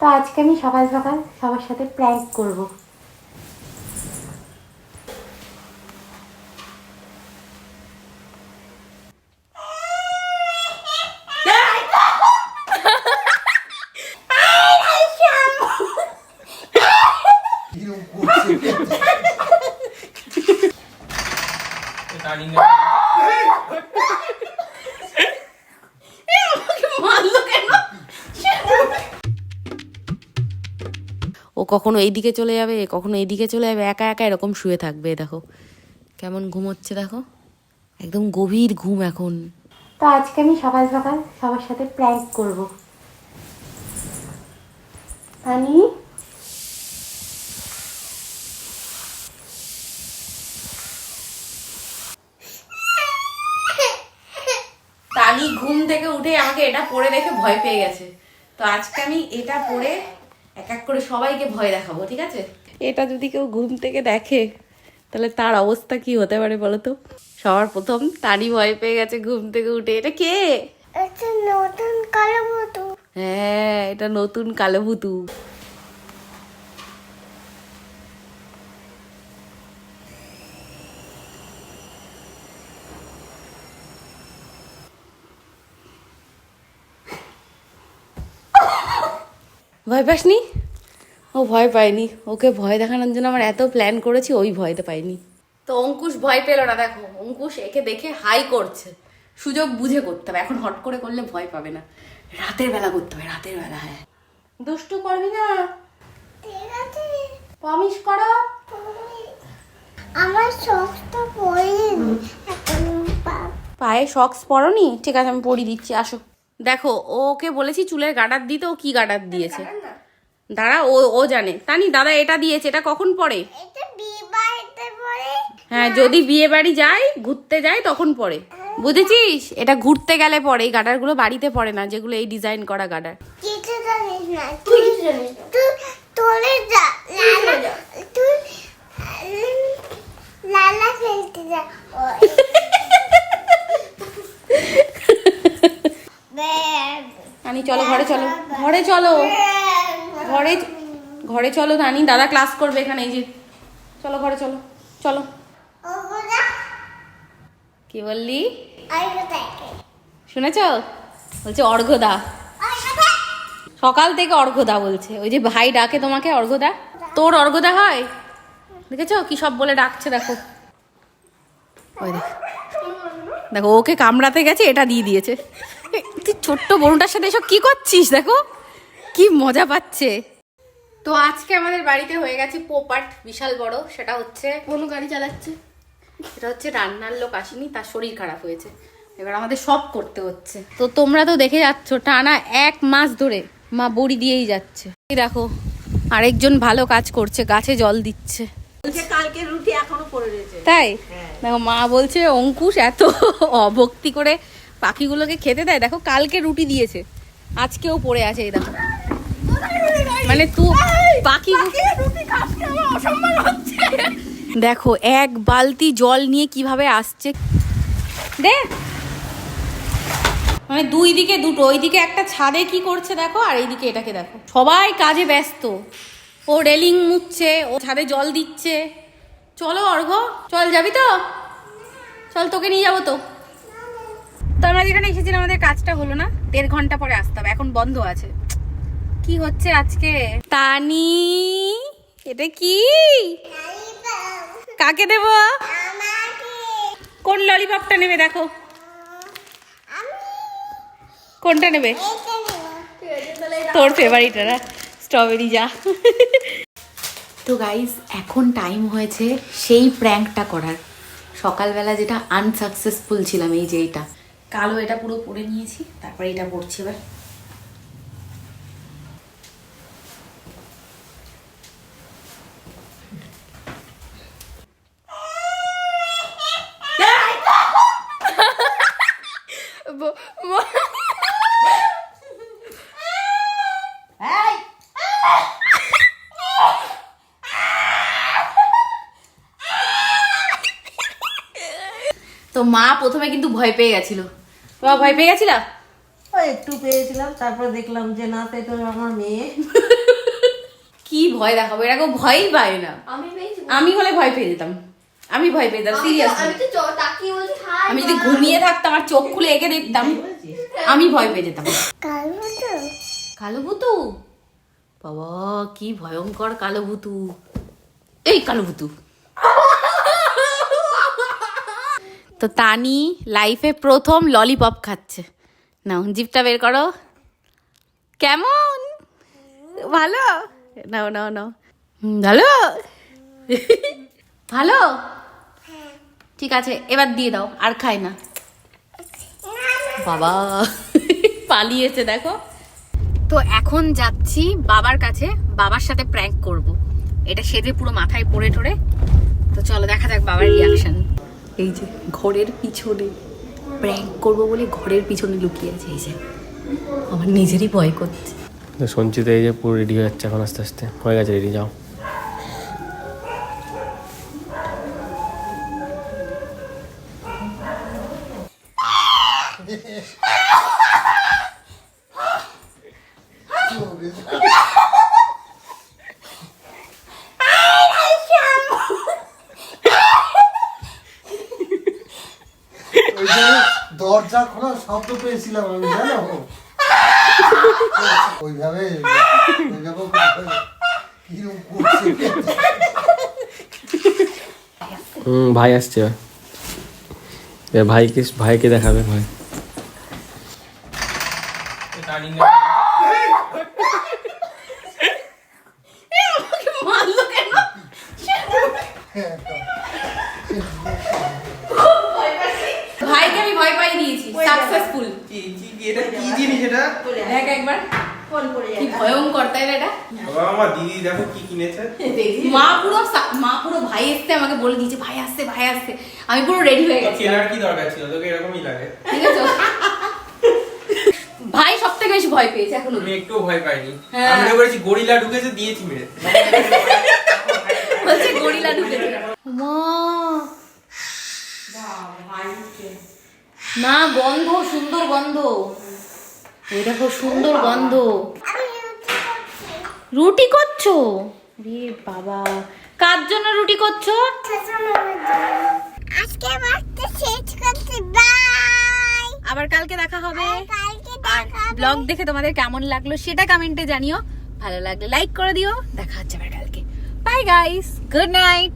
তো আজকে আমি সকাল সকাল সবার সাথে প্র্যাঙ্ক করব। ও কখনো এইদিকে চলে যাবে, কখনো এইদিকে চলে যাবে, একা একা এরকম শুয়ে থাকবে। দেখো কেমন ঘুমোচ্ছে, দেখো একদম গভীর ঘুম এখন। তো আজকে আমি সকাল সকাল সবার সাথে প্র্যাঙ্ক করব। আমি তানি ঘুম থেকে উঠে আমাকে এটা পরে দেখে ভয় পেয়ে গেছে। তো আজকে আমি এটা পরে এক এক করে সবাইকে ভয় দেখাবো, ঠিক আছে? এটা যদি কেউ ঘুম থেকে দেখে তাহলে তার অবস্থা কি হতে পারে বলো তো? সবার প্রথম তানি ভয় পেয়ে গেছে ঘুম থেকে উঠে। এটা কে? এটা নতুন কালো ভূতু। হ্যাঁ, এটা নতুন কালো ভূতু। ভয় পাসনি? ও ভয় পায়নি। ওকে ভয় দেখানোর জন্য আমার এত প্ল্যান করেছি, ওই ভয়তে পাইনি। তো অঙ্কুশ ভয় পেল না। দেখো অঙ্কুশ একে দেখে হাই করছে। সুযোগ বুঝে করতে হবে, এখন হট করে করলে ভয় পাবে না। রাতের বেলা করতে হবে, রাতের বেলা। হ্যাঁ, দুষ্টু করবি না, ঠিক আছে? প্রমিস করো। আমার সবটা পড়িনি এখন। পায়ে সক্স পরনি? ঠিক আছে, আমি পরিয়ে দিচ্ছি, আসো। দেখো ওকে বলেছি চুলের গার্ডার দিতে, ও কি গার্ডার দিয়েছে দাঁড়া। ও জানে। তানি দাদা এটা দিয়েছে, এটা কখন পরে? এটা বিয়ে বাড়িতে পড়ে। হ্যাঁ, যদি বিয়ে বাড়ি যাই, ঘুরতে যাই তখন পরে, বুঝেছিস? এটা ঘুরতে গেলে পরে। এই গার্ডার গুলো বাড়িতে পড়ে না, যেগুলো এই ডিজাইন করা গার্ডার। কিছু জানিস না তুই, কিছু জানিস না তুই। তোলে যা লালা, তুই লালা খেলতে যা। তানি চলো ঘরে, চলো ঘরে, চলো ঘরে, ঘরে চলো তানি, দাদা ক্লাস করবে এখানে। এই যে চলো ঘরে, চলো চলো। কি বললি? শুনেছ? বলছে অর্ঘদা। সকাল থেকে অর্ঘদা বলছে। ওই যে ভাই ডাকে তোমাকে অর্ঘদা। তোর অর্ঘদা হয়? দেখেছো কি সব বলে ডাকছে, দেখো। ওই দেখো, দেখো ওকে কামড়াতে গেছে, এটা দিয়ে দিয়েছে। তুই ছোট্ট বোনটার সাথে এসব কি করছিস? দেখো কি মজা পাচ্ছে। তো আজকে আমাদের বাড়িতে হয়ে গেছে পোপাট, বিশাল বড়। সেটা হচ্ছে কোনো গাড়ি চালাচ্ছে। এটা হচ্ছে রান্নার লোক আসেনি, তার শরীর খারাপ হয়েছে। এবার আমাদের সব করতে হচ্ছে। তো তোমরা তো দেখে যাচ্ছ, টানা 1 মাস ধরে মা বড়ি দিয়েই যাচ্ছে। এই দেখো আরেকজন ভালো কাজ করছে, গাছে জল দিচ্ছে। কালকে রুটি এখনো পড়ে রয়েছে। তাই দেখো মা বলছে অঙ্কুশ এত অভক্তি করে পাখিগুলোকে খেতে দেয়। দেখো কালকে রুটি দিয়েছে, আজকেও পড়ে আছে। এই দেখো, মানে তুই পাখি দেখো 1 বালতি জল নিয়ে কিভাবে আসছে। দে, মানে 2 দিকে দুটো, ওইদিকে একটা ছাদে কি করছে দেখো, আর এইদিকে এটাকে দেখো। সবাই কাজে ব্যস্ত। ও রেলিং মুছছে, ও ছাদে জল দিচ্ছে। চলো অর্ঘ, চল, যাবি তো? চল তোকে নিয়ে যাবো। তো আমরা যেখানে এসেছিলাম আমাদের কাজটা হলো না, 1.5 ঘন্টা পরে আসতে হবে। এখন বন্ধ আছে। কি হচ্ছে আজকে? তানি এটা কি? কাকে দেব? কোন ললিপপটা নেবে? দেখো কোনটা নেবে? তোর ফেভারিট না? স্ট্রবেরি। যা। তো গাইস এখন টাইম হয়েছে সেই প্র্যাঙ্কটা করার। সকালবেলা যেটা আনসাকসেসফুল ছিলাম, এই যে এটা কালো, এটা পুরো পরে নিয়েছি, তারপরে এটা পরছি এবার। তো মা প্রথমে কিন্তু ভয় পেয়ে গেছিল। বাবা ভয় পেয়ে গেছিলা? একটু পেয়েছিলাম, তারপর দেখলাম যে না, তাই তো আমার মেয়ে। কি ভয় দেখাবো, এরা কেউ ভয়ই পায় না। আমি হলে ভয় পেয়ে যেতাম, আমি ভয় পেয়ে যেতাম সিরিয়াসলি। আমি যদি ঘুমিয়ে থাকতাম আর চোখ খুলে এঁকে দেখতাম, আমি ভয় পেয়ে যেতাম। কালো ভুতু, বাবা কি ভয়ঙ্কর কালো ভুতু। এই কালো ভুতু। তো তানি লাইফে প্রথম ললিপপ খাচ্ছে। নাও জিভটা বের করো। কেমন? ভালো? নাও নাও নাও। ভালো? ভালো? ঠিক আছে, এবার দিয়ে দাও, আর খাই না। বাবা পালিয়েছে দেখো। তো এখন যাচ্ছি বাবার কাছে, বাবার সাথে প্র্যাঙ্ক করব। এটা সেজে পুরো মাথায় পড়ে ঠোরে। তো চলো দেখা যাক বাবার রিয়াকশন। এই যে ঘরের পিছনে প্র্যাঙ্ক করবো বলে ঘরের পিছনে লুকিয়ে আছে। এই যে আমার নিজেরই ভয় করছে। সঞ্চিতা এই যে পুরো রেডি হয়ে যাচ্ছে এখন, আস্তে আস্তে হয়ে গেছে রেডি, যাও। দরজা খোলা শব্দ পেয়েছিলাম আমি, জানো ওইভাবে ভাই আসছে, এবার ভাইকে দেখাবে ভাই। ভাইকে আমি ভয় পাই দিয়েছি, সাকসেসফুল। এটা কি জিনিস এটা? দেখ একবার কি ভয়ঙ্কর, তাই না? এটা বাবা আমার দিদি দেখো কি কিনেছে। মা পুরো ভাই আসতে আমাকে বলে দিয়েছে ভাই আসছে ভাই আসছে। আমি পুরো রেডি হয়ে গেছি। কেনার কি দরকার ছিল, তোকে এরকমই লাগে। ঠিক আছে, ভাই সব থেকে বেশি ভয় পেয়েছে এখন। আমি একটু ভয় পাইনি, হ্যাঁ। আমি মনে করেছি গরিলা ঢুকেছে, দিয়েছি মেরে। বলছে গরিলা ঢুকেছে। না গন্ধ, সুন্দর গন্ধ। এই দেখো সুন্দর গন্ধ। রুটি করছো? রে বাবা, কার জন্য রুটি করছো? আজকে বাচ্চা শেষ করতে, বাই। আবার কালকে দেখা হবে। কালকে আর ব্লগ দেখে তোমাদের কেমন লাগলো সেটা কমেন্টে জানিও। ভালো লাগলে লাইক করে দিও। দেখা হচ্ছে আবার কালকে। Bye guys, good night.